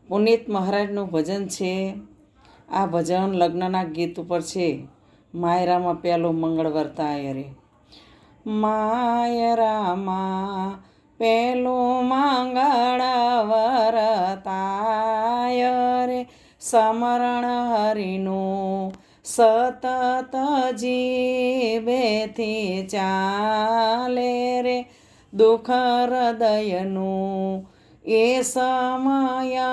પુનિત મહારાજનું ભજન છે. આ ભજન લગ્નના ગીત ઉપર છે. માયરામાં પહેલું મંગળવાર તાય રે. માયરામાં પેલું મંગળવાર તાય રે, સમરણ હરિનું સતત જીવેથી ચાલે રે. દુઃખ હૃદયનું એ સમય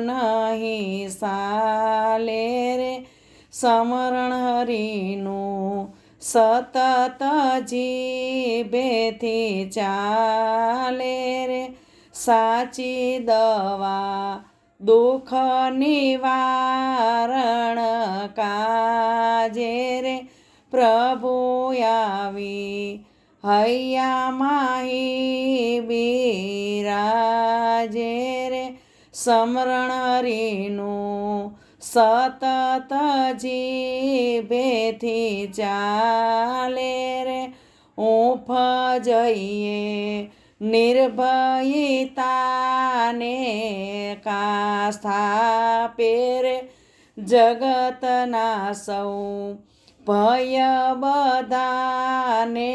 નહીં સાલે રે. સમરણ હરિનું સતત જીભેથી ચાલે રે. સાચી દવા દુઃખ નિવારણ કાજે રે. પ્રભુ આવી હૈયા માહી બિરાજે રે. સમરણ હરિનું સતત જીભેથી ચાલે રે. ઊંફ જઈએ નિર્ભયતાને કાસ્થાપે રે. જગતના સૌ ભય બધાને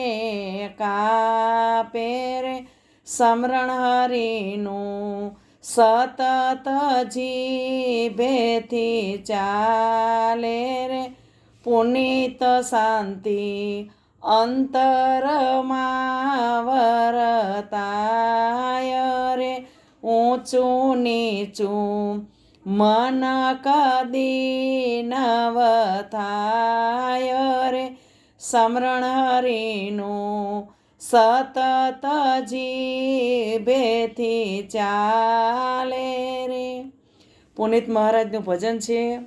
કાપે રે. સમરણ હરિનું સતત જીભેથી ચાલે રે. પુનિત શાંતિ અંતરમાં વરતાય રે. ઊંચું નીચું મન કદી નવ થાય રે. સમરણ હરિનું સતત જીભેથી ચાલે રે. પુનિત મહારાજનું ભજન છે.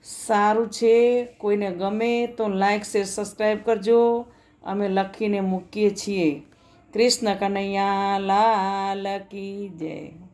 સારું છે. કોઈને ગમે તો લાઈક શેર સબસ્ક્રાઈબ કરજો. અમે લખીને મૂકીએ છીએ. કૃષ્ણ કનૈયા લાલ કી જય.